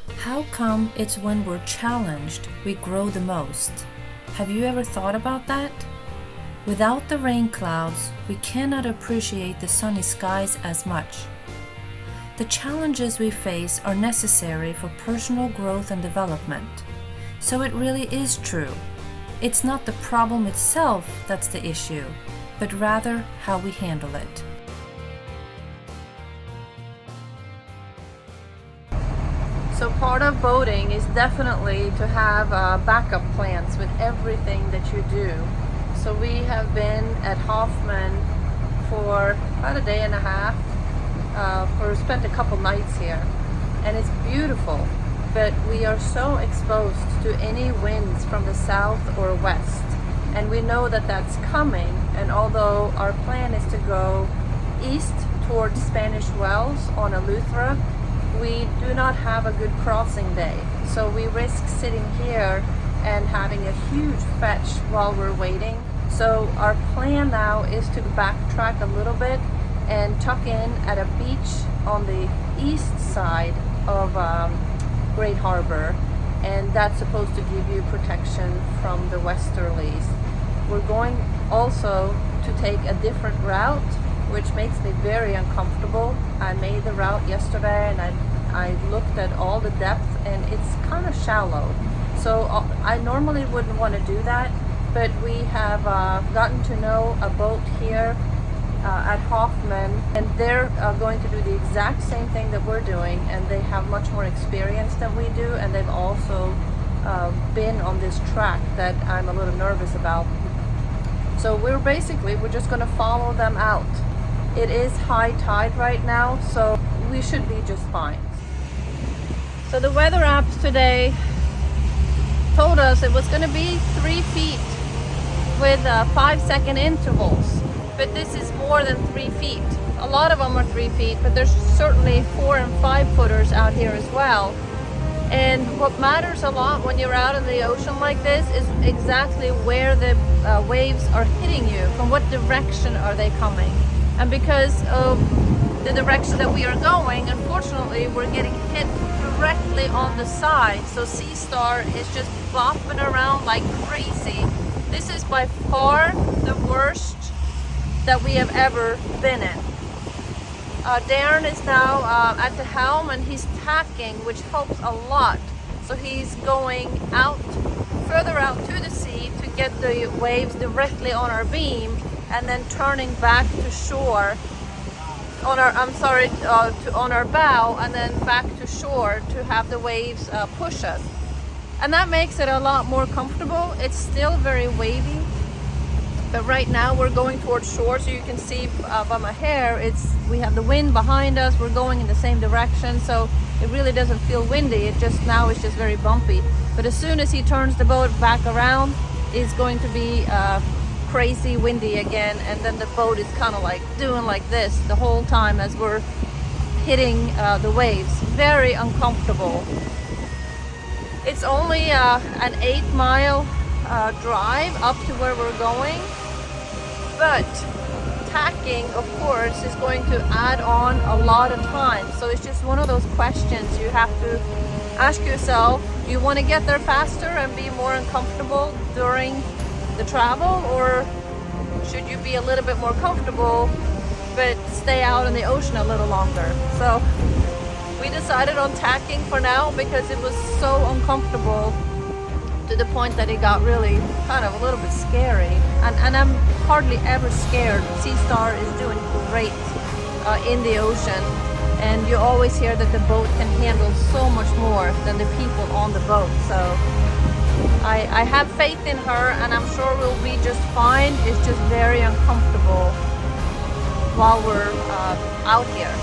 How come it's when we're challenged we grow the most? Have you ever thought about that? Without the rain clouds, we cannot appreciate the sunny skies as much. The challenges we face are necessary for personal growth and development. So it really is true. It's not the problem itself that's the issue, but rather how we handle it. So part of boating is definitely to have backup plans with everything that you do. So we have been at Hoffman for about a day and a half, spent a couple nights here, and it's beautiful, but we are so exposed to any winds from the south or west, and we know that that's coming. And although our plan is to go east towards Spanish Wells on Eleuthera, we do not have a good crossing day, so we risk sitting here and having a huge fetch while we're waiting. So our plan now is to backtrack a little bit and tuck in at a beach on the east side of Great Harbour, and that's supposed to give you protection from the westerlies. We're going also to take a different route, which makes me very uncomfortable. I made the route yesterday and I looked at all the depth, and it's kind of shallow. So I normally wouldn't want to do that, but we have gotten to know a boat here at Hoffman, and they're going to do the exact same thing that we're doing, and they have much more experience than we do, and they've also been on this track that I'm a little nervous about. So we're just going to follow them out. It is high tide right now, so we should be just fine. So the weather apps today told us it was going to be 3 feet with 5-second intervals, but this is more than 3 feet. A lot of them are 3 feet, but there's certainly 4 and 5 footers out here as well. And what matters a lot when you're out in the ocean like this is exactly where the waves are hitting you, from what direction are they coming. And because of the direction that we are going, unfortunately we're getting hit directly on the side. So Sea Star is just bopping around like crazy. This is by far the worst that we have ever been in. Darren is now at the helm, and he's tacking, which helps a lot. So he's going out, further out to the sea to get the waves directly on our beam, and then turning back to shore on our on our bow, and then back to shore to have the waves push us. And that makes it a lot more comfortable. It's still very wavy, but right now we're going towards shore, so you can see by my hair, we have the wind behind us. We're going in the same direction, so it really doesn't feel windy. It's just very bumpy. But as soon as he turns the boat back around, it's going to be crazy windy again, and then the boat is kind of like doing like this the whole time as we're hitting the waves. Very uncomfortable. It's only an 8-mile drive up to where we're going, but tacking, of course, is going to add on a lot of time. So it's just one of those questions you have to ask yourself. Do you want to get there faster and be more uncomfortable during the travel, or should you be a little bit more comfortable but stay out in the ocean a little longer? So we decided on tacking for now because it was so uncomfortable, to the point that it got really kind of a little bit scary, and I'm hardly ever scared. Sea Star is doing great in the ocean, and you always hear that the boat can handle so much more than the people on the boat. So I have faith in her, and I'm sure we'll be just fine. It's just very uncomfortable while we're out here.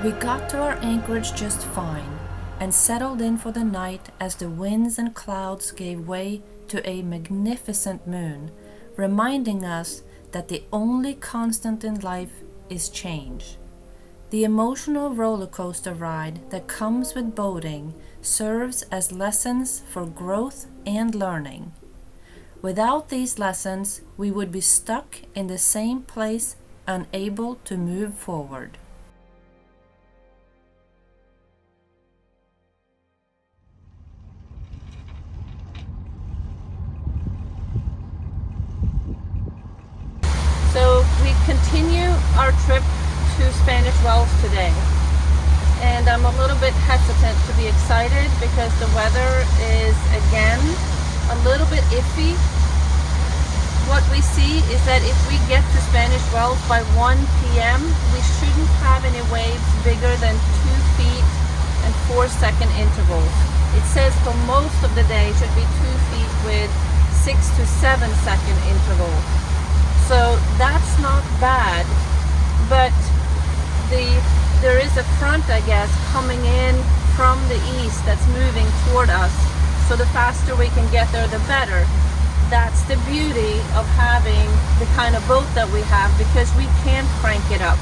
We got to our anchorage just fine and settled in for the night as the winds and clouds gave way to a magnificent moon, reminding us that the only constant in life is change. The emotional roller coaster ride that comes with boating serves as lessons for growth and learning. Without these lessons, we would be stuck in the same place, unable to move forward. So we continue our trip to Spanish Wells today. And I'm a little bit hesitant to be excited because the weather is again a little bit iffy. What we see is that if we get to Spanish Wells by 1 p.m., we shouldn't have any waves bigger than 2 feet and 4-second intervals. It says for most of the day should be 2 feet with 6 to 7-second intervals. So that's not bad, but there is a front, I guess, coming in from the east that's moving toward us. So the faster we can get there, the better. That's the beauty of having the kind of boat that we have, because we can crank it up.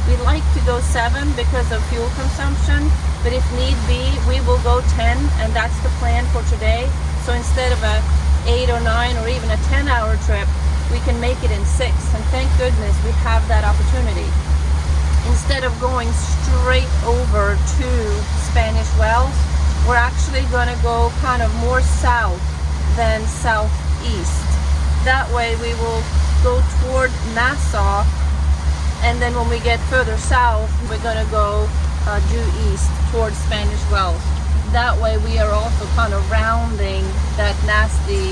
We like to go 7 because of fuel consumption, but if need be, we will go 10, and that's the plan for today. So instead of a 8 or 9 or even a 10-hour trip, we can make it in 6, and thank goodness we have that opportunity. Instead of going straight over to Spanish Wells, we're actually going to go kind of more south than southeast. That way we will go toward Nassau, and then when we get further south, we're going to go due east towards Spanish Wells. That way we are also kind of rounding that nasty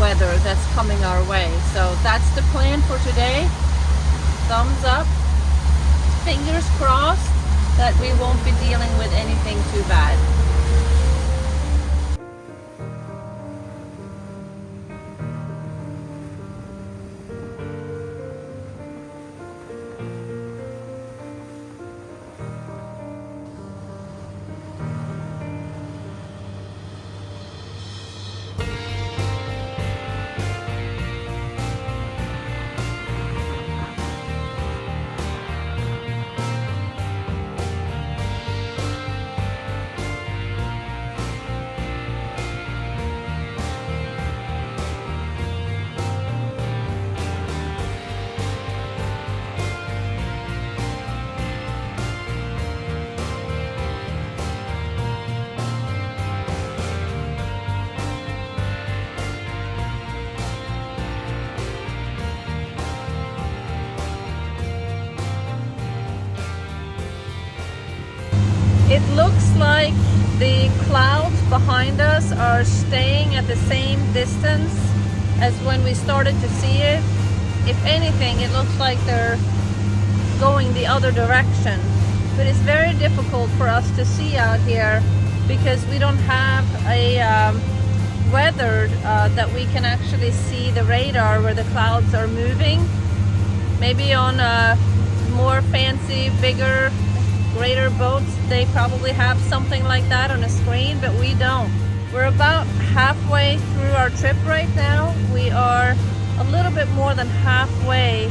weather that's coming our way. So that's the plan for today. Thumbs up. Fingers crossed that we won't be dealing with anything too bad. It looks like the clouds behind us are staying at the same distance as when we started to see it. If anything, it looks like they're going the other direction. But it's very difficult for us to see out here because we don't have a weather that we can actually see the radar where the clouds are moving. Maybe on more fancy, bigger, greater boats, they probably have something like that on a screen, but we don't. We're about halfway through our trip right now. We are a little bit more than halfway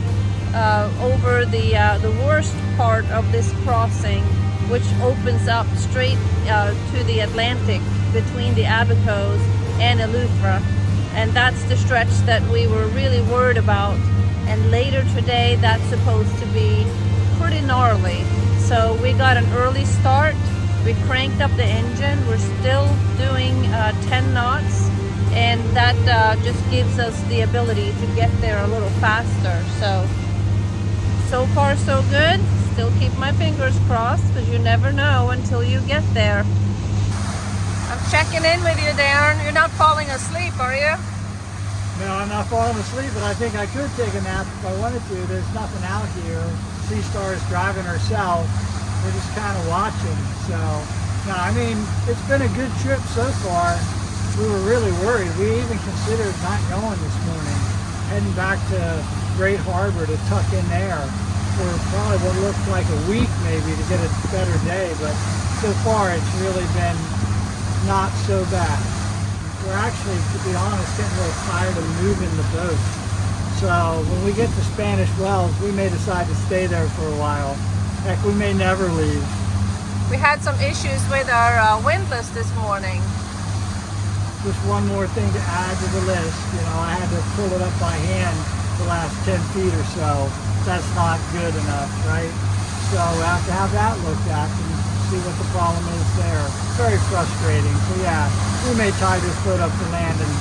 over the worst part of this crossing, which opens up straight to the Atlantic between the Abacos and Eleuthera, and that's the stretch that we were really worried about. And later today, that's supposed to be pretty gnarly. So we got an early start. We cranked up the engine. We're still doing 10 knots, and that just gives us the ability to get there a little faster. So far so good. Still keep my fingers crossed, because you never know until you get there. I'm checking in with you, Darren. You're not falling asleep, are you? No, I'm not falling asleep, but I think I could take a nap if I wanted to. There's nothing out here. Sea Star is driving herself. We're just kind of watching. So, no, I mean, it's been a good trip so far. We were really worried. We even considered not going this morning, heading back to Great Harbour to tuck in there for probably what looked like a week maybe to get a better day. But so far, it's really been not so bad. We're actually, to be honest, getting a little tired of moving the boat. So when we get to Spanish Wells, we may decide to stay there for a while. Heck, we may never leave. We had some issues with our windlass this morning. just one more thing to add to the list. You know, I had to pull it up by hand the last 10 feet or so. That's not good enough, right? So we have to have that looked at and see what the problem is there. Very frustrating. So yeah, we may tie this boat up to land and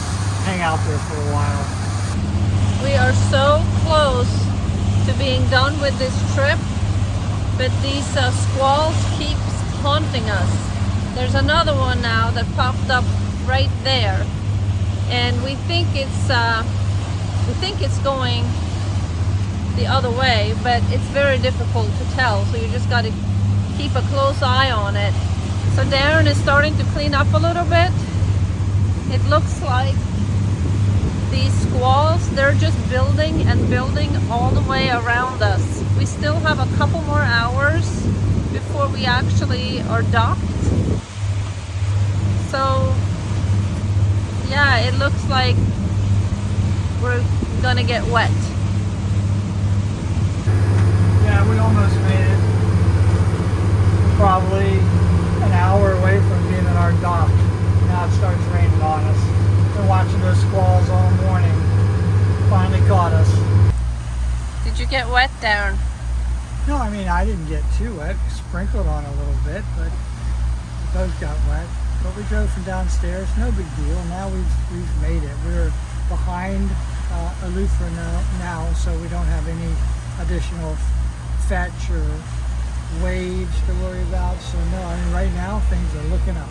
hang out there for a while. We are so close to being done with this trip, but these squalls keep haunting us. There's another one now that popped up right there, and we think it's going the other way, but it's very difficult to tell, so you just got to keep a close eye on it. So Darren is starting to clean up a little bit. It looks like these squalls, they're just building and building all the way around us. We still have a couple more hours before we actually are docked. So yeah, it looks like we're gonna get wet. Yeah, we almost made it. Probably an hour away from being at our dock. Now it starts raining on us. Been watching those squalls all morning. Finally caught us. Did you get wet, Darren? No, I mean, I didn't get too wet. We sprinkled on a little bit, but the boat got wet. But we drove from downstairs, no big deal. Now we've made it. We're behind Eleuthera now, so we don't have any additional fetch or waves to worry about. So no, I mean, right now things are looking up.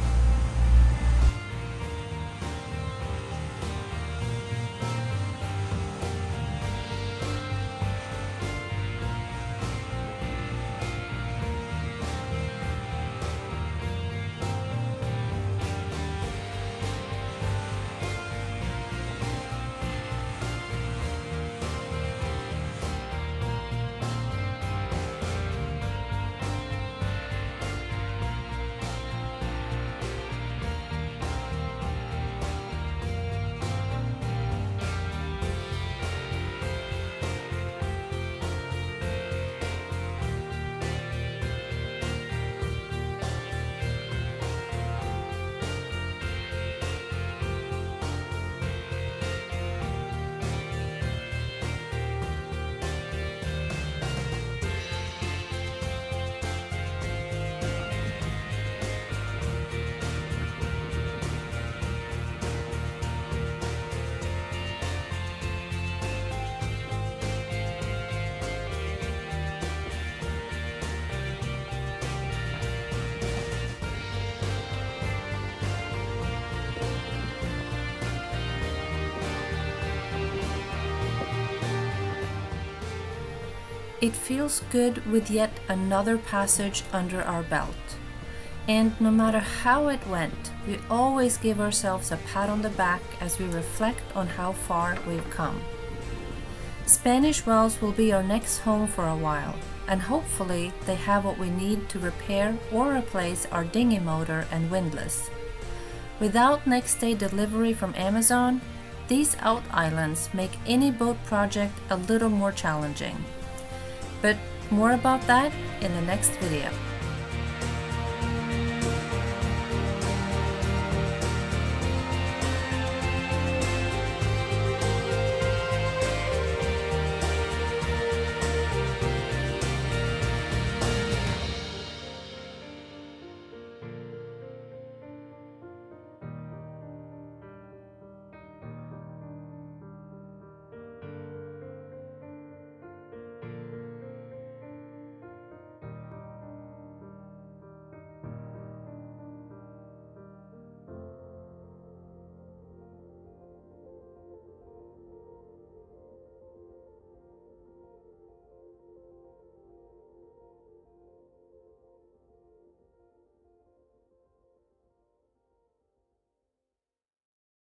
It feels good with yet another passage under our belt. And no matter how it went, we always give ourselves a pat on the back as we reflect on how far we've come. Spanish Wells will be our next home for a while, and hopefully they have what we need to repair or replace our dinghy motor and windlass. Without next day delivery from Amazon, these out islands make any boat project a little more challenging. But more about that in the next video.